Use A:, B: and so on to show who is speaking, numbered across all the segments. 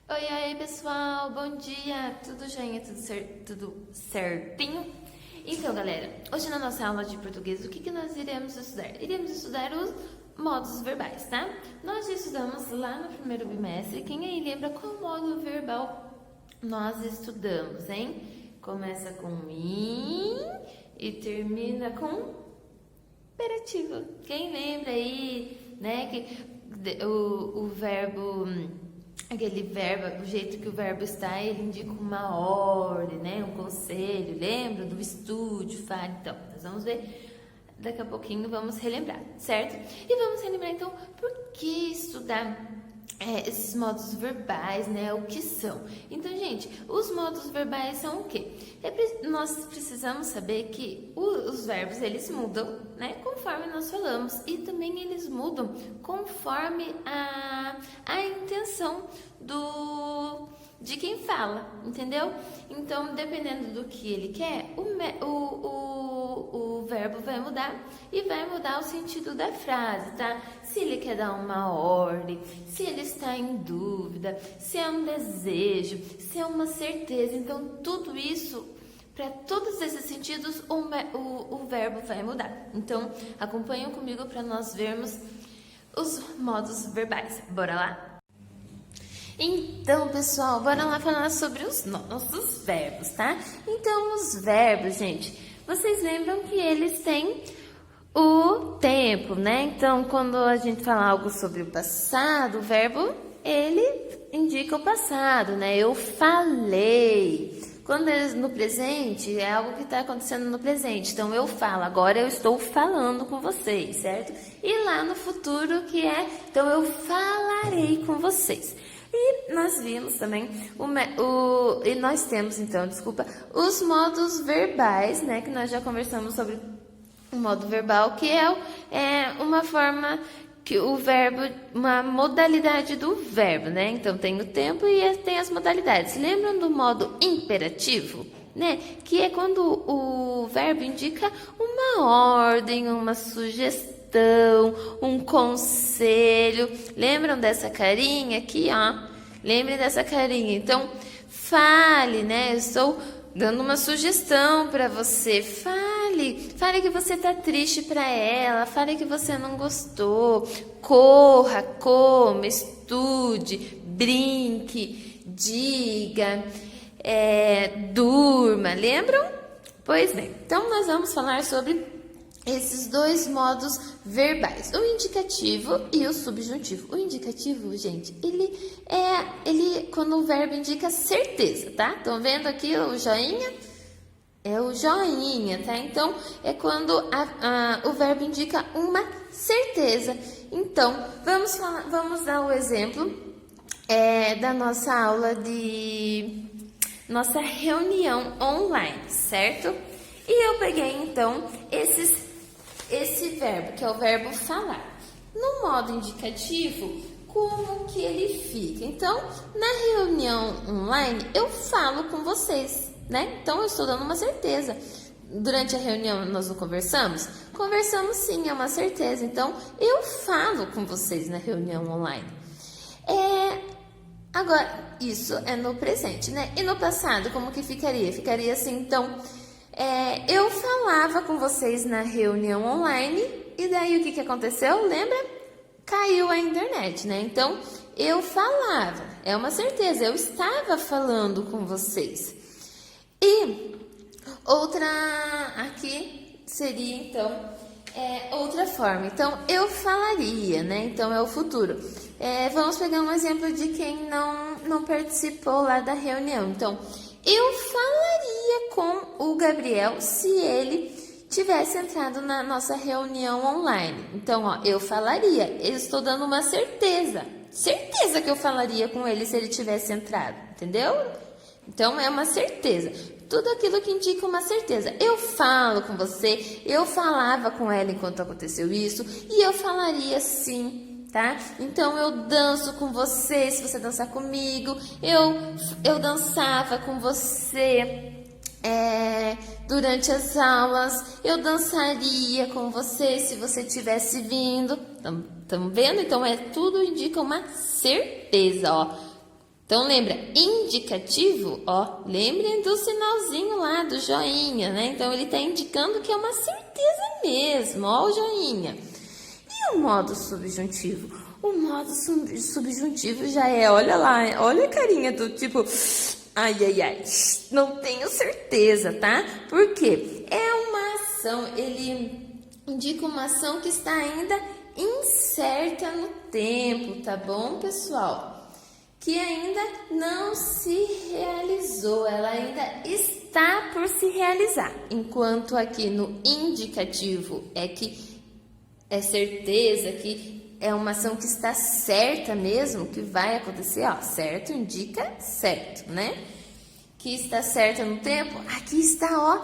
A: Oi, oi, pessoal, bom dia, tudo joinha, tudo certinho? Então, galera, hoje na nossa aula de português, o que nós iremos estudar? Iremos estudar os modos verbais, tá? Nós já estudamos lá no primeiro bimestre, quem aí lembra qual modo verbal nós estudamos, hein? Começa com in e termina com imperativo. Quem lembra aí, né, que o verbo... Aquele verbo, o jeito que o verbo está, ele indica uma ordem, né? Um conselho, lembra do estúdio, fale. Então, nós vamos ver daqui a pouquinho, vamos relembrar, certo? E vamos relembrar, então, por que estudar esses modos verbais, né? O que são? Então, gente, os modos verbais são o quê? Nós precisamos saber que os verbos, eles mudam, né? Conforme nós falamos. E também eles mudam conforme a intenção de quem fala, entendeu? Então, dependendo do que ele quer, o verbo vai mudar e vai mudar o sentido da frase, tá? Se ele quer dar uma ordem, se ele está em dúvida, se é um desejo, se é uma certeza. Então, tudo isso, para todos esses sentidos, o verbo vai mudar. Então, acompanhem comigo para nós vermos os modos verbais. Bora lá? Então, pessoal, bora lá falar sobre os nossos verbos, tá? Então, os verbos, gente, vocês lembram que eles têm o tempo, né? Então, quando a gente fala algo sobre o passado, o verbo, ele indica o passado, né? Eu falei. Quando é no presente, é algo que está acontecendo no presente. Então, eu falo, agora eu estou falando com vocês, certo? E lá no futuro, que é, então eu falarei com vocês. E nós vimos também, e nós temos então, os modos verbais, né? Que nós já conversamos sobre o modo verbal, que é uma forma que o verbo, uma modalidade do verbo, né? Então tem o tempo e tem as modalidades. Lembram do modo imperativo, né? Que é quando o verbo indica uma ordem, uma sugestão, um conselho. Lembram dessa carinha aqui, ó? Lembre dessa carinha. Então, fale, né? Eu estou dando uma sugestão para você. Fale que você tá triste para ela. Fale que você não gostou. Corra, coma, estude, brinque, diga, durma. Lembram? Pois bem. Então, nós vamos falar sobre esses dois modos verbais, o indicativo e o subjuntivo. O indicativo, gente, ele quando o verbo indica certeza, tá? Estão vendo aqui o joinha? É o joinha, tá? Então, é quando o verbo indica uma certeza. Então, vamos dar o exemplo da nossa aula nossa reunião online, certo? E eu peguei, então, esse verbo, que é o verbo falar. No modo indicativo, como que ele fica? Então, na reunião online, eu falo com vocês, né? Então, eu estou dando uma certeza. Durante a reunião, nós não conversamos? Conversamos sim, é uma certeza. Então, eu falo com vocês na reunião online. Agora, isso é no presente, né? E no passado, como que ficaria? Ficaria assim, então... eu falava com vocês na reunião online e daí o que aconteceu? Lembra? Caiu a internet, né? Então, eu falava, é uma certeza, eu estava falando com vocês. E outra aqui seria, então, outra forma. Então, eu falaria, né? Então, é o futuro. Vamos pegar um exemplo de quem não participou lá da reunião. Então, eu falaria com o Gabriel se ele tivesse entrado na nossa reunião online. Então, ó, eu falaria. Eu estou dando uma certeza. Certeza que eu falaria com ele se ele tivesse entrado, entendeu? Então, é uma certeza. Tudo aquilo que indica uma certeza. Eu falo com você, eu falava com ela enquanto aconteceu isso, e eu falaria sim. Tá? Então, eu danço com você, se você dançar comigo, eu dançava com você durante as aulas, eu dançaria com você se você tivesse vindo. Estão vendo? Então, tudo indica uma certeza, ó. Então, lembra, indicativo, ó, lembrem do sinalzinho lá, do joinha, né? Então, ele está indicando que é uma certeza mesmo, ó o joinha. E o modo subjuntivo? O modo subjuntivo já é, olha lá, olha a carinha do tipo, ai, ai, ai, não tenho certeza, tá? Por quê? É uma ação, ele indica uma ação que está ainda incerta no tempo, tá bom, pessoal? Que ainda não se realizou, ela ainda está por se realizar. Enquanto aqui no indicativo é que é certeza, que é uma ação que está certa mesmo, que vai acontecer, ó, certo indica certo, né? Que está certa no tempo, aqui está, ó,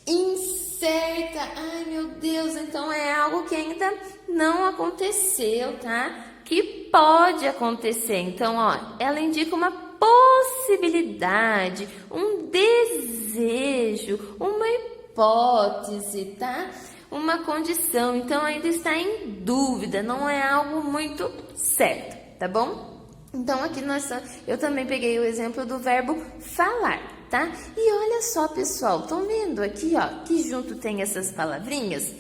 A: incerta. Ai, meu Deus, então é algo que ainda não aconteceu, tá? Que pode acontecer. Então, ó, ela indica uma possibilidade, um desejo, uma hipótese, tá? Uma condição. Então, ainda está em dúvida, não é algo muito certo, tá bom? Então, aqui eu também peguei o exemplo do verbo falar, tá? E olha só, pessoal, estão vendo aqui, ó, que junto tem essas palavrinhas?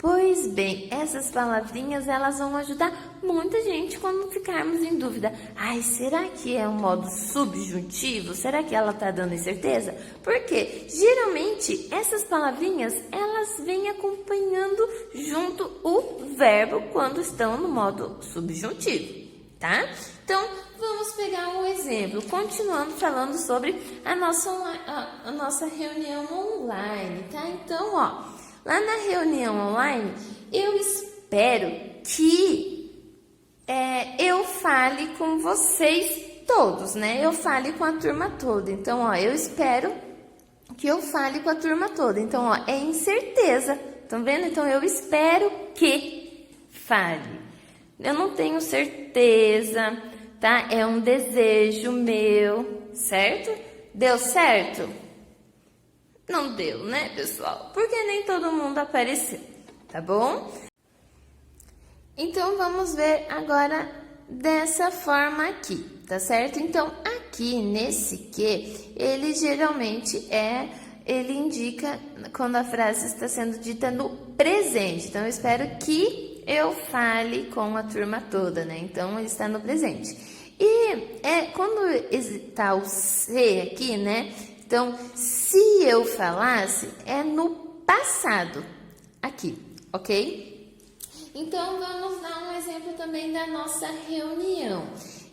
A: Pois bem, essas palavrinhas, elas vão ajudar muita gente quando ficarmos em dúvida. Ai, será que é um modo subjuntivo? Será que ela está dando incerteza? Porque, geralmente, essas palavrinhas, elas vêm acompanhando junto o verbo quando estão no modo subjuntivo, tá? Então, vamos pegar um exemplo, continuando falando sobre a nossa reunião online, tá? Então, ó, lá na reunião online, eu espero que eu fale com vocês todos, né? Eu fale com a turma toda. Então, ó, eu espero que eu fale com a turma toda. Então, ó, é incerteza. Estão vendo? Então, eu espero que fale. Eu não tenho certeza, tá? É um desejo meu, certo? Deu certo? Não deu, né, pessoal? Porque nem todo mundo apareceu, tá bom? Então, vamos ver agora dessa forma aqui, tá certo? Então, aqui nesse que, ele geralmente ele indica quando a frase está sendo dita no presente. Então, eu espero que eu fale com a turma toda, né? Então, ele está no presente. E quando está o se aqui, né? Então, se eu falasse, é no passado, aqui, ok? Então, vamos dar um exemplo também da nossa reunião.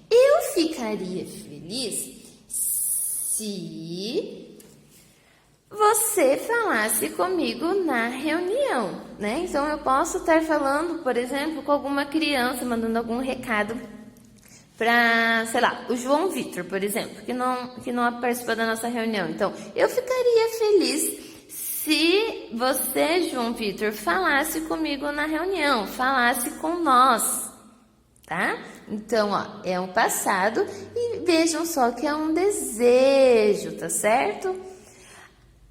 A: Eu ficaria feliz se você falasse comigo na reunião, né? Então, eu posso estar falando, por exemplo, com alguma criança, mandando algum recado para, sei lá, o João Vitor, por exemplo, que não participou da nossa reunião. Então, eu ficaria feliz se você, João Vitor, falasse comigo na reunião, falasse com nós, tá? Então, ó, é um passado e vejam só que é um desejo, tá certo?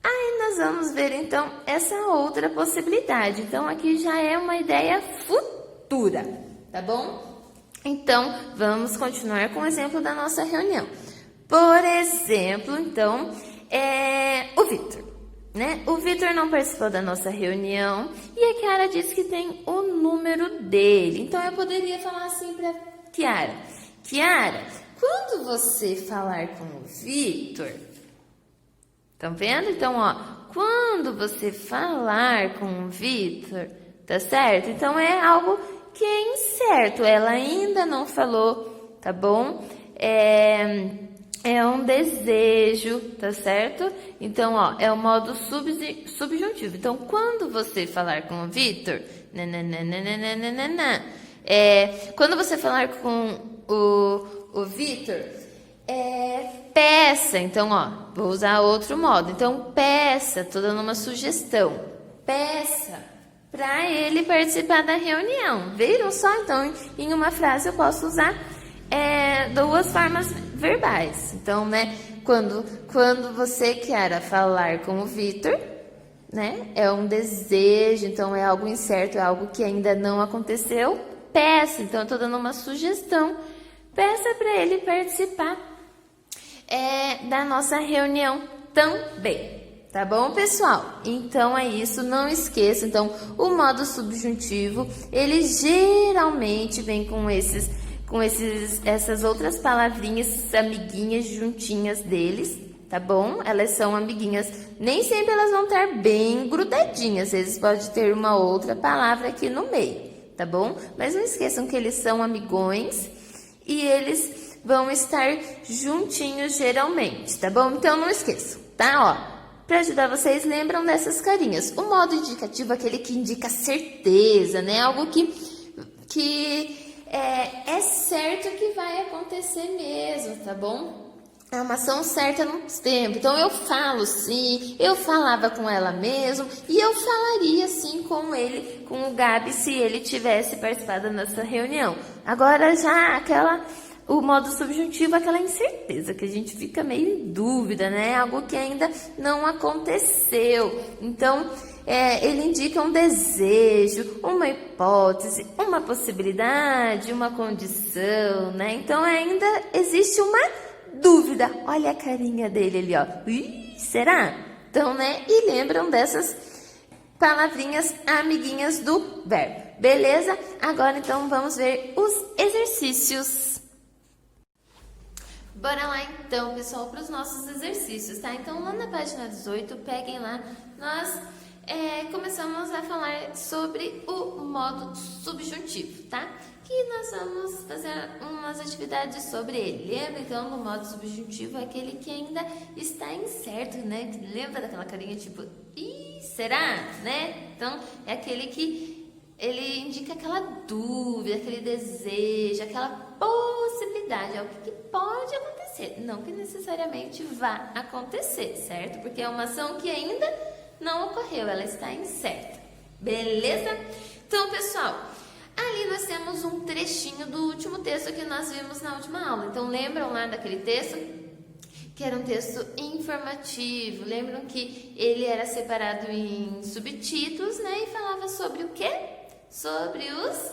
A: Aí nós vamos ver, então, essa outra possibilidade. Então, aqui já é uma ideia futura, tá bom? Então, vamos continuar com o exemplo da nossa reunião. Por exemplo, então, o Vitor, né? O Vitor não participou da nossa reunião e a Kiara disse que tem o número dele. Então, eu poderia falar assim para Kiara. Kiara, quando você falar com o Vitor... Estão vendo? Então, ó, quando você falar com o Vitor, tá certo? Então, é algo que é incerto, ela ainda não falou, tá bom? É um desejo, tá certo? Então, ó, é o modo subjuntivo. Então, quando você falar com o Vitor, quando você falar com o Vitor, peça. Então, ó, vou usar outro modo. Então, peça, tô dando uma sugestão. Peça para ele participar da reunião. Viram só? Então, em uma frase eu posso usar duas formas verbais. Então, né, quando você quer falar com o Vitor, né, é um desejo, então é algo incerto, é algo que ainda não aconteceu. Peça, então eu tô dando uma sugestão. Peça para ele participar da nossa reunião também. Tá bom, pessoal? Então é isso, não esqueça. Então, o modo subjuntivo, ele geralmente vem com essas outras palavrinhas, essas amiguinhas juntinhas deles, tá bom? Elas são amiguinhas, nem sempre elas vão estar bem grudadinhas, às vezes pode ter uma outra palavra aqui no meio, tá bom? Mas não esqueçam que eles são amigões e eles vão estar juntinhos geralmente, tá bom? Então não esqueçam, tá? Ó, para ajudar vocês, lembram dessas carinhas. O modo indicativo é aquele que indica certeza, né? Algo que é certo que vai acontecer mesmo, tá bom? É uma ação certa no tempo. Então, eu falo sim, eu falava com ela mesmo e eu falaria sim com ele, com o Gabi, se ele tivesse participado nessa reunião. Agora, já o modo subjuntivo, aquela incerteza, que a gente fica meio em dúvida, né? Algo que ainda não aconteceu. Então, ele indica um desejo, uma hipótese, uma possibilidade, uma condição, né? Então, ainda existe uma dúvida. Olha a carinha dele ali, ó. Será? Então, né? E lembram dessas palavrinhas amiguinhas do verbo. Beleza? Agora, então, vamos ver os exercícios. Bora lá então, pessoal, para os nossos exercícios, tá? Então, lá na página 18, peguem lá, nós começamos a falar sobre o modo subjuntivo, tá? Que nós vamos fazer umas atividades sobre ele. Lembra, então, no modo subjuntivo, aquele que ainda está incerto, né? Lembra daquela carinha tipo, será? Né? Então, é aquele que ele indica aquela dúvida, aquele desejo, aquela possibilidade, algo que pode acontecer, não que necessariamente vá acontecer, certo? Porque é uma ação que ainda não ocorreu, ela está incerta, beleza? Então, pessoal, ali nós temos um trechinho do último texto que nós vimos na última aula. Então, lembram lá daquele texto? Que era um texto informativo. Lembram que ele era separado em subtítulos, né? E falava sobre o quê? Sobre os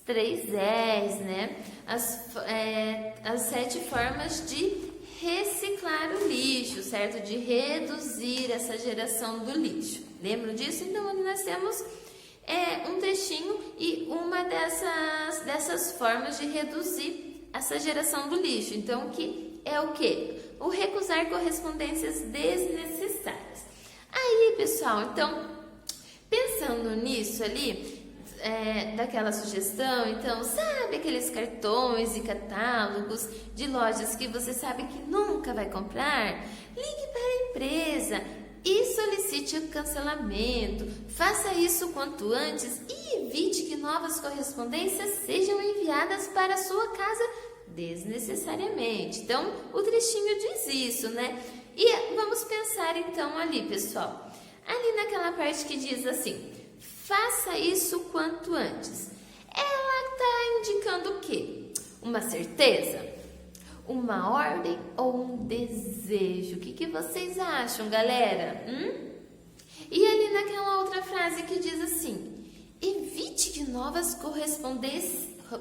A: 3 R's, né? As 7 formas de reciclar o lixo, certo? De reduzir essa geração do lixo. Lembram disso? Então, nós temos um trechinho e uma dessas formas de reduzir essa geração do lixo. Então, que é o quê? O recusar correspondências desnecessárias. Aí, pessoal, então, pensando nisso ali, daquela sugestão, então, sabe aqueles cartões e catálogos de lojas que você sabe que nunca vai comprar? Ligue para a empresa e solicite o cancelamento. Faça isso quanto antes e evite que novas correspondências sejam enviadas para a sua casa desnecessariamente. Então, o trechinho diz isso, né? E vamos pensar então ali, pessoal. Ali naquela parte que diz assim, faça isso quanto antes. Ela está indicando o quê? Uma certeza? Uma ordem ou um desejo? O que vocês acham, galera? E ali naquela outra frase que diz assim, evite que novas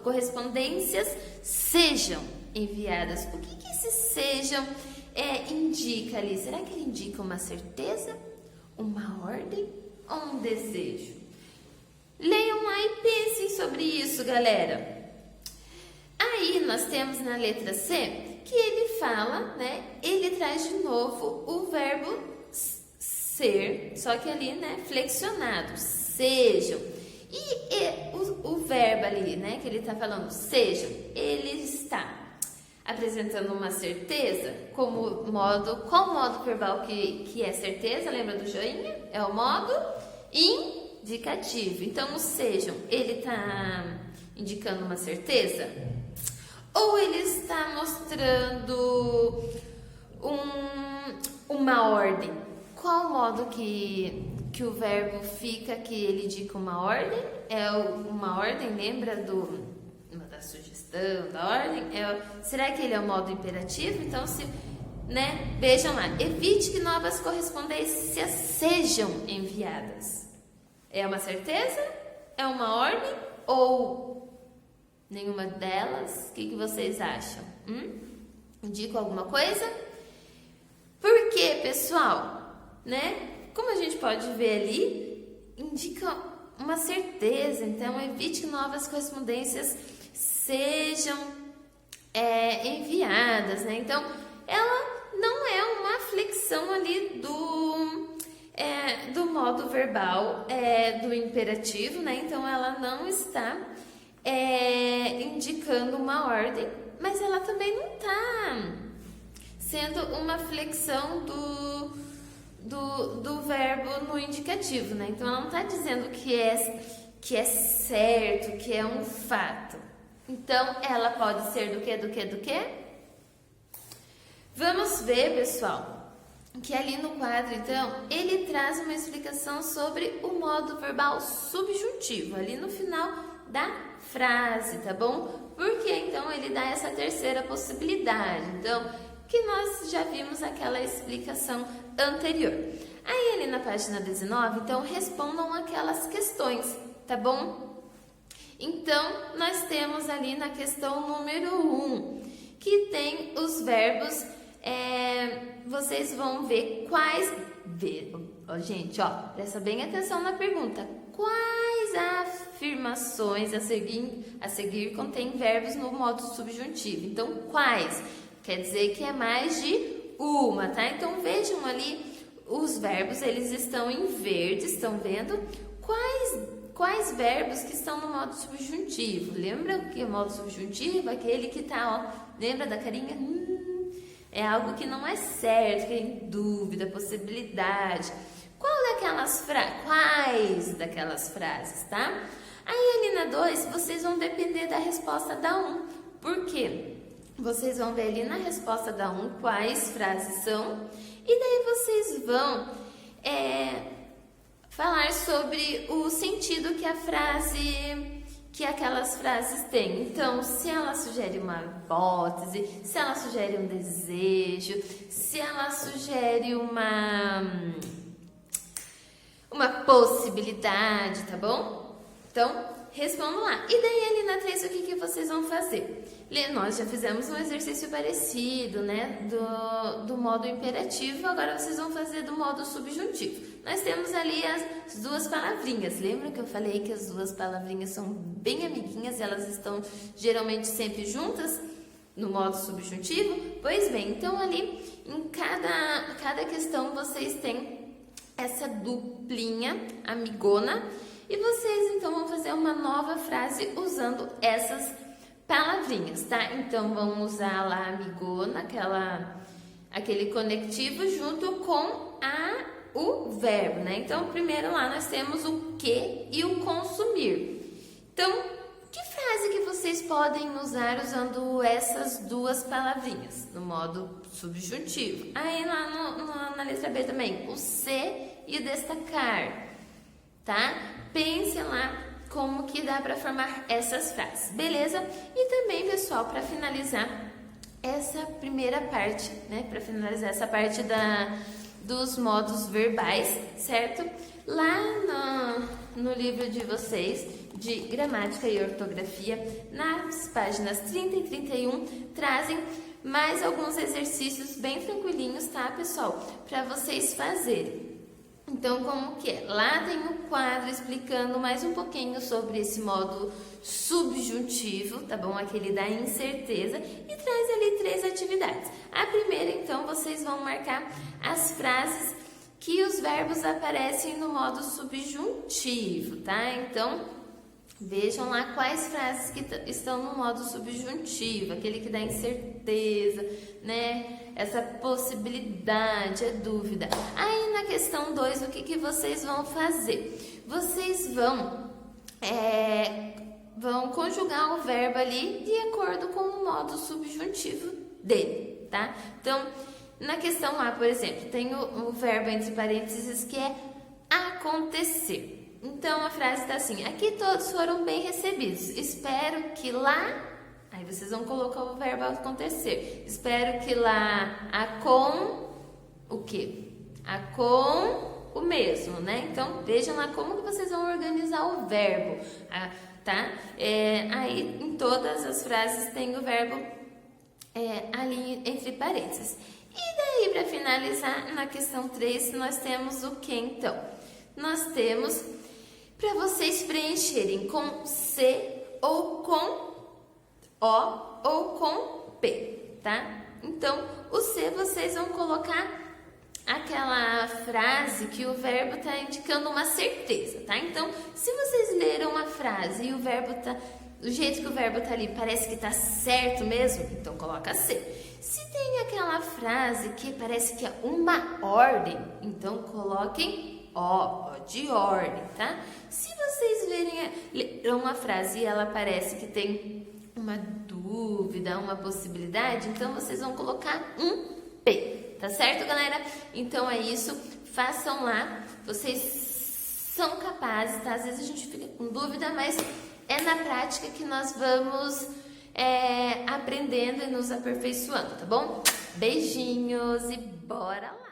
A: correspondências sejam enviadas. O que esses sejam indica ali? Será que ele indica uma certeza, uma ordem ou um desejo? Leiam lá e pensem sobre isso, galera. Aí nós temos na letra C que ele fala, né? Ele traz de novo o verbo ser, só que ali, né? Flexionado, sejam. E o verbo ali, né? Que ele está falando, sejam, ele está apresentando uma certeza qual modo verbal que é certeza? Lembra do joinha? É o modo indicativo. Então, o sejam, ele está indicando uma certeza? Ou ele está mostrando uma ordem? Qual modo que o verbo fica que ele indica uma ordem? É uma ordem, lembra da sugestão, da ordem? Será que ele é o modo imperativo? Então, vejam lá, evite que novas correspondências sejam enviadas. É uma certeza? É uma ordem? Ou nenhuma delas? O que vocês acham? Indicam alguma coisa? Por quê, pessoal? Né? Como a gente pode ver ali, indica uma certeza. Então, evite que novas correspondências sejam enviadas, né? Então, ela não é uma flexão ali do modo verbal do imperativo, né? Então, ela não está indicando uma ordem, mas ela também não está sendo uma flexão do verbo no indicativo, né? Então, ela não está dizendo que é certo, que é um fato. Então, ela pode ser do quê? Vamos ver, pessoal, que ali no quadro, então, ele traz uma explicação sobre o modo verbal subjuntivo, ali no final da frase, tá bom? Porque, então, ele dá essa terceira possibilidade. Então, que nós já vimos aquela explicação anterior. Aí, ali na página 19, então, respondam aquelas questões, tá bom? Então, nós temos ali na questão número 1, que tem os verbos, vocês vão ver quais... gente, presta bem atenção na pergunta. Quais afirmações a seguir contém verbos no modo subjuntivo? Então, quais? Quer dizer que é mais de uma, tá? Então, vejam ali os verbos, eles estão em verde, estão vendo? Quais verbos que estão no modo subjuntivo? Lembra que o modo subjuntivo, aquele que tá, lembra da carinha? É algo que não é certo, que é em dúvida, possibilidade. Quais daquelas frases, tá? Aí ali na 2, vocês vão depender da resposta da 1. Por quê? Vocês vão ver ali na resposta da 1 quais frases são, e daí vocês vão falar sobre o sentido que aquelas frases têm. Então, se ela sugere uma hipótese, se ela sugere um desejo, se ela sugere uma possibilidade, tá bom? Então, respondam lá. E daí ali na 3, o que vocês vão fazer? Nós já fizemos um exercício parecido, né? Do modo imperativo, agora vocês vão fazer do modo subjuntivo. Nós temos ali as duas palavrinhas. Lembram que eu falei que as duas palavrinhas são bem amiguinhas e elas estão geralmente sempre juntas no modo subjuntivo? Pois bem, então ali em cada questão vocês têm essa duplinha amigona e vocês então vão fazer uma nova frase usando essas palavrinhas, tá? Então vão usar lá amigona, aquele conectivo junto com o verbo, né? Então primeiro lá nós temos o que e o consumir. Então, que frase que vocês podem usar usando essas duas palavrinhas no modo subjuntivo? Aí lá na letra B também, o ser e o destacar, tá? Pensem lá como que dá para formar essas frases, beleza? E também, pessoal, para finalizar essa primeira parte, né? Para finalizar essa parte dos modos verbais, certo? Lá no livro de vocês, de gramática e ortografia, nas páginas 30 e 31, trazem mais alguns exercícios bem tranquilinhos, tá, pessoal? Para vocês fazerem. Então, como que é? Lá tem um quadro explicando mais um pouquinho sobre esse modo subjuntivo, tá bom? Aquele da incerteza, e traz ali 3 atividades. A primeira, então, vocês vão marcar as frases que os verbos aparecem no modo subjuntivo, tá? Então, vejam lá quais frases que estão no modo subjuntivo, aquele que dá incerteza, né? Essa possibilidade, a dúvida. Aí na questão 2, o que vocês vão fazer? Vocês vão conjugar o verbo ali de acordo com o modo subjuntivo dele, tá? Então, na questão A, por exemplo, tem o verbo entre parênteses que é acontecer. Então, a frase está assim: aqui todos foram bem recebidos. Espero que lá... Aí vocês vão colocar o verbo acontecer. Espero que lá com o quê? Com o mesmo, né? Então, vejam lá como que vocês vão organizar o verbo, tá? Aí, em todas as frases tem o verbo ali entre parênteses. E daí, para finalizar, na questão 3, nós temos o que então? Nós temos para vocês preencherem com C ou com O ou com P, tá? Então, o C vocês vão colocar aquela frase que o verbo está indicando uma certeza, tá? Então, se vocês leram uma frase e o verbo tá, do jeito que o verbo tá ali, parece que tá certo mesmo, então coloca C. Se tem aquela frase que parece que é uma ordem, então coloquem O de ordem, tá? Se vocês leram uma frase e ela parece que tem uma dúvida, uma possibilidade, então vocês vão colocar um P, tá certo, galera? Então é isso, façam lá, vocês são capazes, tá? Às vezes a gente fica com dúvida, mas é na prática que nós vamos aprendendo e nos aperfeiçoando, tá bom? Beijinhos e bora lá!